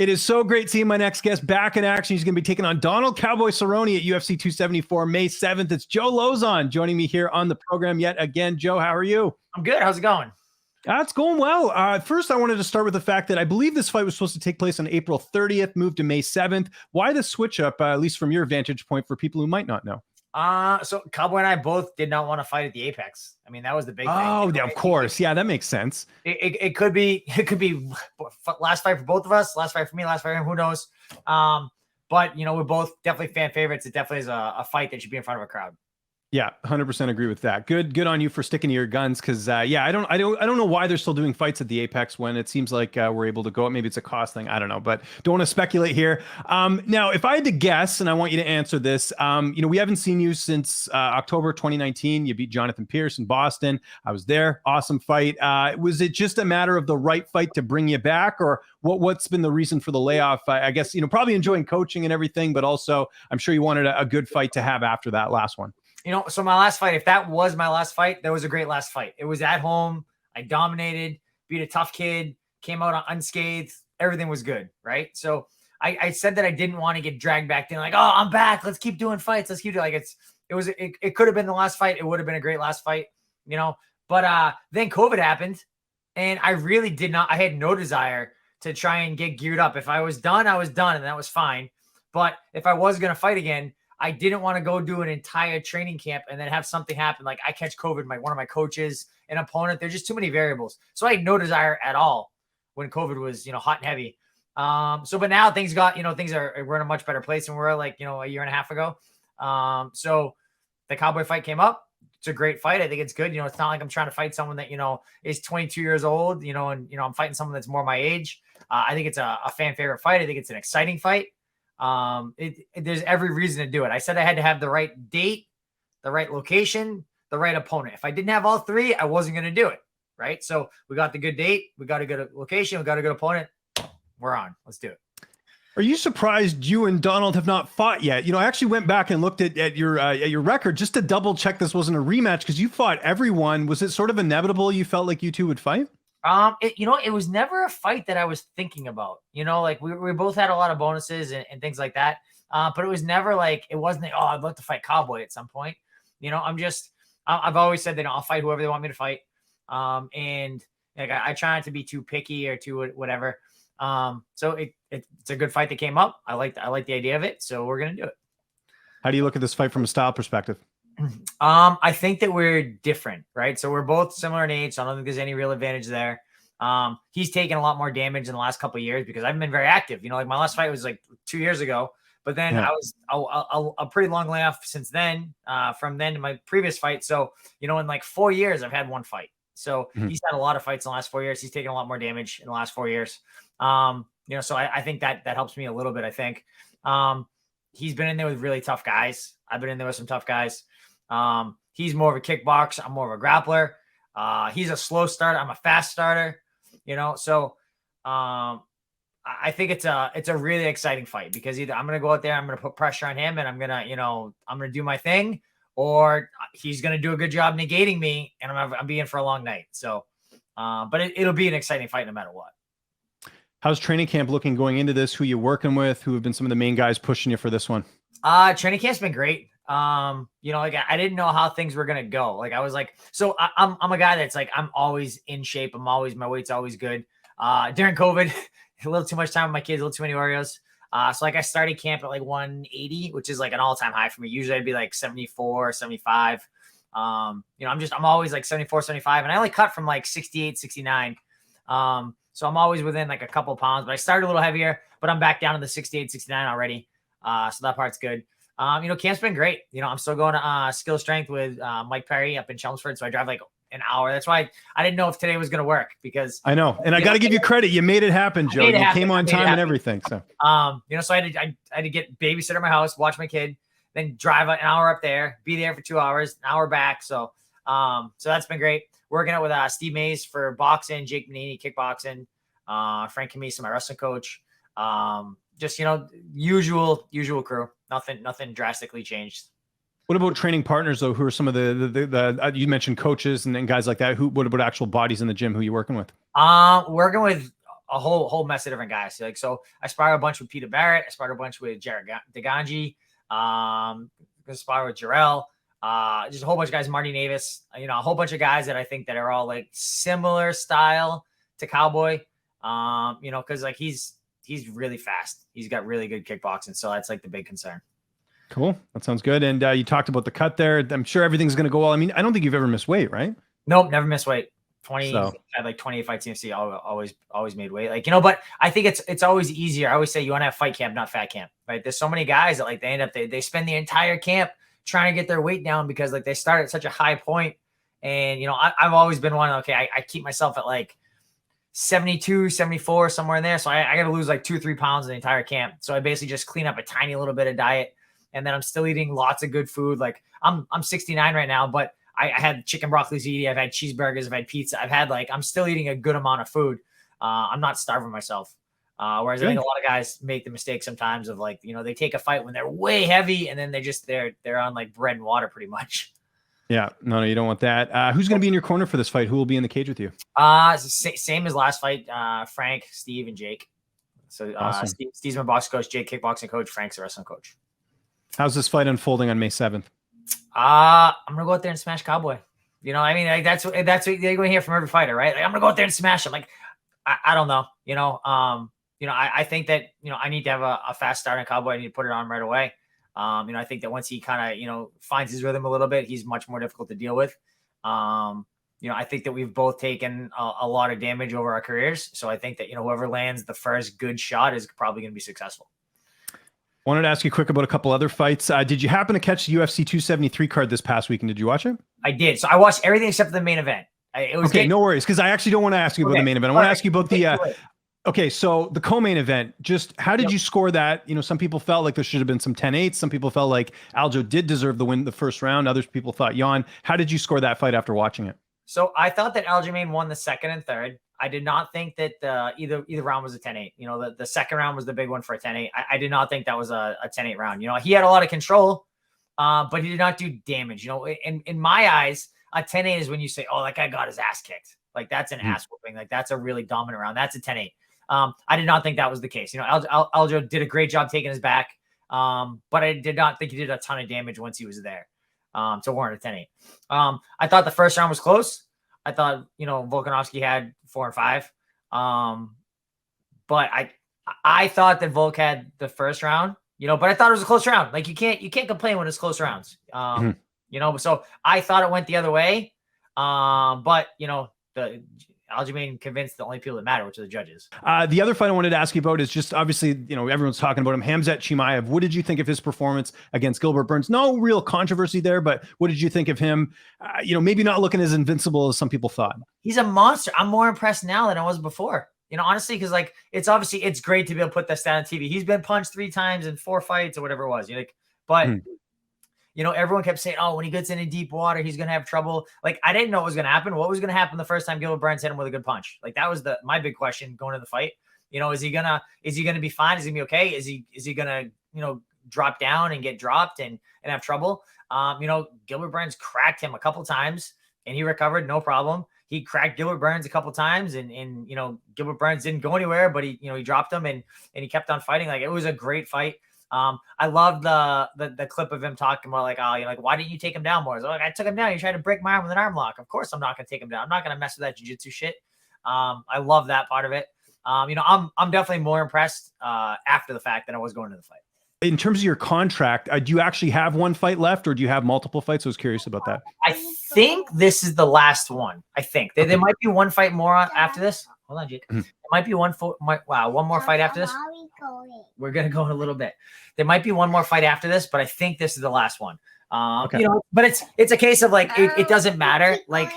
It is so great seeing my next guest back in action. He's going to be taking on Donald Cowboy Cerrone at UFC 274 May 7th. It's Joe Lauzon joining me here on the program yet again. Joe, how are you? I'm good. How's it going? It's going well. First, I wanted to start with the fact that I believe this fight was supposed to take place on April 30th, moved to May 7th. Why the switch up, at least from your vantage point, for people who might not know? So Cowboy and I both did not want to fight at the Apex. I mean, that was the big thing. Oh, yeah, of course. Yeah, that makes sense. It could be last fight for both of us, last fight for me, last fight for him, who knows? But we're both definitely fan favorites. It definitely is a fight that should be in front of a crowd. Yeah, 100% agree with that. Good on you for sticking to your guns, because yeah, I don't know why they're still doing fights at the Apex when it seems like we're able to go. Maybe it's a cost thing. I don't know, but don't want to speculate here. Now, if I had to guess, and I want you to answer this, we haven't seen you since October 2019. You beat Jonathan Pierce in Boston. I was there. Awesome fight. Was it just a matter of the right fight to bring you back, or what's been the reason for the layoff? I guess probably enjoying coaching and everything, but also I'm sure you wanted a good fight to have after that last one. So my last fight, if that was my last fight, that was a great last fight. It was at home. I dominated, beat a tough kid, came out unscathed. Everything was good, right? So I said that I didn't want to get dragged back in, like, oh, I'm back. Let's keep doing fights. Let's keep doing it could have been the last fight. It would have been a great last fight, But then COVID happened, and I really did not. I had no desire to try and get geared up. If I was done, I was done, and that was fine. But if I was going to fight again, I didn't want to go do an entire training camp and then have something happen. Like I catch COVID, one of my coaches, an opponent. There's just too many variables. So I had no desire at all when COVID was, hot and heavy. But now things got, we're in a much better place than we were a year and a half ago. So the Cowboy fight came up. It's a great fight. I think it's good. It's not like I'm trying to fight someone that, is 22 years old, and I'm fighting someone that's more my age. I think it's a fan favorite fight. I think it's an exciting fight. There's every reason to do it. I said I had to have the right date, the right location, the right opponent. If I didn't have all three, I wasn't going to do it. Right. So we got the good date. We got a good location. We got a good opponent. We're on. Let's do it. Are you surprised you and Donald have not fought yet? I actually went back and looked at your record just to double check this wasn't a rematch, because you fought everyone. Was it sort of inevitable you felt like you two would fight? It was never a fight that I was thinking about, like we both had a lot of bonuses and things like that. But it was never like, it wasn't like, oh, I'd love to fight Cowboy at some point. I've always said that I'll fight whoever they want me to fight. And like, I try not to be too picky or too whatever. So it's a good fight that came up. I like the idea of it. So we're going to do it. How do you look at this fight from a style perspective? I think that we're different, right? So we're both similar in age. So I don't think there's any real advantage there. He's taken a lot more damage in the last couple of years because I've been very active. Like my last fight was like 2 years ago, but then I was a pretty long layoff since then, from then to my previous fight. So, in like 4 years, I've had one fight. So he's had a lot of fights in the last 4 years. He's taken a lot more damage in the last 4 years. So I think that helps me a little bit, I think. He's been in there with really tough guys. I've been in there with some tough guys. He's more of a kickboxer. I'm more of a grappler. He's a slow starter. I'm a fast starter, so, I think it's a really exciting fight because either I'm going to go out there, I'm going to put pressure on him and I'm going to do my thing, or he's going to do a good job negating me and I'm being for a long night. So, but it'll be an exciting fight no matter what. How's training camp looking going into this? Who you working with? Who have been some of the main guys pushing you for this one? Training camp's been great. Like I didn't know how things were going to go. Like I was like, so I'm a guy that's like, I'm always in shape. My weight's always good. During COVID, a little too much time with my kids, a little too many Oreos. So like I started camp at like 180, which is like an all-time high for me. Usually I'd be like 74, 75. I'm always like 74, 75, and I only cut from like 68, 69. So I'm always within like a couple pounds, but I started a little heavier, but I'm back down to the 68, 69 already. So that part's good. Camp's been great. I'm still going to skill strength with Mike Perry up in Chelmsford. So I drive like an hour. That's why I didn't know if today was going to work because I know. And I got to give you credit. You made it happen, Joe. You came on time and everything. So, so I had to get babysitter at my house, watch my kid, then drive an hour up there, be there for 2 hours, an hour back. So that's been great. Working out with Steve Mays for boxing, Jake Manini, kickboxing, Frank Camisa, my wrestling coach. Just, usual crew. Nothing drastically changed. What about training partners though? Who are some of the you mentioned coaches and guys like that? What about actual bodies in the gym? Who are you working with? Working with a whole mess of different guys. So I sparred a bunch with Peter Barrett. I sparred a bunch with Jared DeGangi. Sparred with Jarrell. Just a whole bunch of guys, Marty Navis, a whole bunch of guys that I think that are all like similar style to Cowboy. Because like he's really fast. He's got really good kickboxing. So that's like the big concern. Cool. That sounds good. And you talked about the cut there. I'm sure everything's going to go well. I mean, I don't think you've ever missed weight, right? Nope, never missed weight. I had like 28 fights in UFC. Always made weight. Like, but I think it's always easier. I always say you want to have fight camp, not fat camp, right? There's so many guys that like they end up, they spend the entire camp trying to get their weight down because like they start at such a high point. And, I've always been one, okay, I keep myself at like 72, 74, somewhere in there. So I got to lose like 2-3 pounds in the entire camp. So I basically just clean up a tiny little bit of diet. And then I'm still eating lots of good food. Like I'm 69 right now, but I had chicken broccoli ziti. I've had cheeseburgers. I've had pizza. I'm still eating a good amount of food. I'm not starving myself. Whereas I think a lot of guys make the mistake sometimes of like, they take a fight when they're way heavy and then they're on like bread and water pretty much. Yeah, no, you don't want that. Who's going to be in your corner for this fight? Who will be in the cage with you? Same as last fight. Frank, Steve, and Jake. So awesome. Steve's my boxing coach, Jake kickboxing coach, Frank's the wrestling coach. How's this fight unfolding on May 7th? I'm gonna go out there and smash Cowboy. Like that's what you're gonna hear from every fighter, right? Like I'm gonna go out there and smash him. Like I don't know, I think that I need to have a fast start on Cowboy. I need to put it on right away. I think that once he kind of finds his rhythm a little bit, he's much more difficult to deal with. I think that we've both taken a lot of damage over our careers, so I think that whoever lands the first good shot is probably going to be successful. Wanted to ask you quick about a couple other fights. Did you happen to catch the UFC 273 card this past weekend? Did you watch it? I did. So I watched everything except for the main event. Okay, no worries, because I actually don't want to ask you about the main event. I want to ask you about the okay, so the co-main event, just how did you score that? Some people felt like there should have been some 10-8s. Some people felt like Aljo did deserve the win the first round. Other people thought Jan. How did you score that fight after watching it? So I thought that Aljamain won the second and third. I did not think that either round was a 10-8. The second round was the big one for a 10-8. I did not think that was a 10-8 round. He had a lot of control, but he did not do damage. In my eyes, a 10-8 is when you say, oh, that guy got his ass kicked. Like that's an ass whooping. Like that's a really dominant round. That's a 10-8. I did not think that was the case. Aljo did a great job taking his back, but I did not think he did a ton of damage once he was there to warrant a 10-8. I thought the first round was close. I thought, Volkanovski had 4 and 5. But I thought that Volk had the first round, but I thought it was a close round. Like you can't complain when it's close rounds. So I thought it went the other way. But the Aljamain convinced the only people that matter, which are the judges. The other fight I wanted to ask you about is just obviously, everyone's talking about him, Khamzat Chimaev. What did you think of his performance against Gilbert Burns? No real controversy there, but what did you think of him? Maybe not looking as invincible as some people thought. He's a monster. I'm more impressed now than I was before. Honestly, because like it's great to be able to put that stat on TV. He's been punched 3 times in 4 fights or whatever it was. Everyone kept saying, oh, when he gets into deep water, he's going to have trouble. Like, I didn't know what was going to happen. What was going to happen the first time Gilbert Burns hit him with a good punch? Like, that was my big question going into the fight. Is he going to be fine? Is he going to be okay? Is he going to, drop down and get dropped and have trouble? Gilbert Burns cracked him a couple times and he recovered. No problem. He cracked Gilbert Burns a couple times and Gilbert Burns didn't go anywhere, but he dropped him and he kept on fighting. Like, it was a great fight. I love the clip of him talking about like, oh, like, why didn't you take him down more? Like, I took him down. He tried to break my arm with an arm lock. Of course, I'm not going to take him down. I'm not going to mess with that jiu-jitsu shit. I love that part of it. I'm definitely more impressed after the fact than I was going to the fight. In terms of your contract, do you actually have one fight left or do you have multiple fights? I was curious about that. I think this is the last one. I think there might be one fight more after this. Hold on, Jake. There might be one more fight after this. We're going to go in a little bit. There might be one more fight after this, but I think this is the last one. Okay. But it's a case of like, it doesn't matter. Like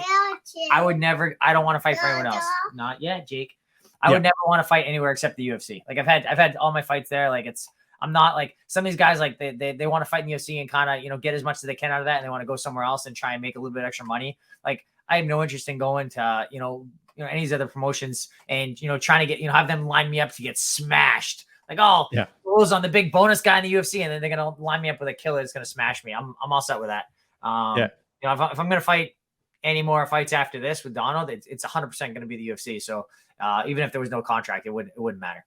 I don't want to fight for anyone else. Not yet, Jake. I would never want to fight anywhere except the UFC. Like I've had all my fights there. Like I'm not like some of these guys, like they want to fight in the UFC and kind of, get as much as they can out of that. And they want to go somewhere else and try and make a little bit extra money. Like I have no interest in going to, any of these other promotions and, trying to get, have them line me up to get smashed. Like, oh, Lauzon, the big bonus guy in the UFC. And then they're going to line me up with a killer that's going to smash me. I'm all set with that. If I'm going to fight any more fights after this with Donald, it's 100% going to be the UFC. So Even if there was no contract, it wouldn't matter.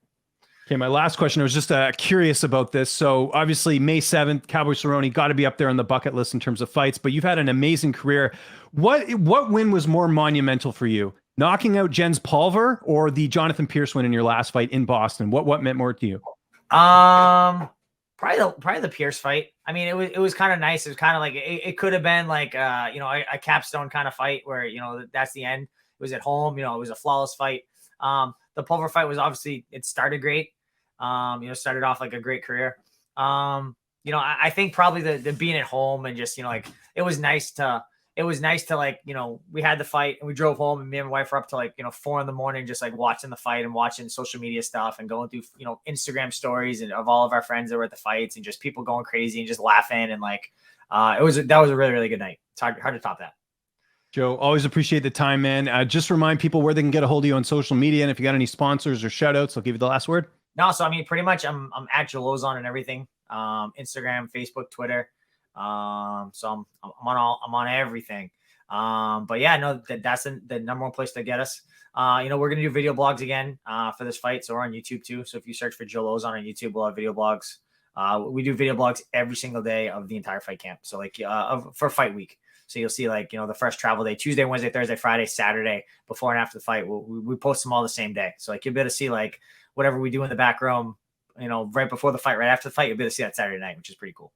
Okay, my last question. I was just curious about this. So obviously May 7th, Cowboy Cerrone got to be up there on the bucket list in terms of fights, but you've had an amazing career. What win was more monumental for you? Knocking out Jens Pulver or the Jonathan Pierce win in your last fight in Boston? What meant more to you? Probably the Pierce fight. I mean, it was kind of nice. It was kind of like it could have been like a capstone kind of fight where that's the end. It was at home. It was a flawless fight. The Pulver fight was obviously, it started great. Started off like a great career. I think probably the being at home and just like it was nice to like we had the fight and we drove home and me and my wife were up to like 4 a.m. just like watching the fight and watching social media stuff and going through Instagram stories and of all of our friends that were at the fights and just people going crazy and just laughing and like that was a really, really good night. It's hard to top that. Joe, always appreciate the time, man. Just remind people where they can get a hold of you on social media, and if you got any sponsors or shout outs, I'll give you the last word. No, so I mean, pretty much I'm at Lauzon and everything. Instagram, Facebook, Twitter. So I'm on everything. But yeah, no, that's the number one place to get us. We're gonna do video blogs again for this fight, so we're on YouTube too. So if you search for Joe Lauzon on YouTube, we'll have video blogs. We do video blogs every single day of the entire fight camp. So like for fight week. So you'll see like the first travel day, Tuesday, Wednesday, Thursday, Friday, Saturday, before and after the fight. We post them all the same day. So like you'll be able to see like whatever we do in the back room, right before the fight, right after the fight, you'll be able to see that Saturday night, which is pretty cool.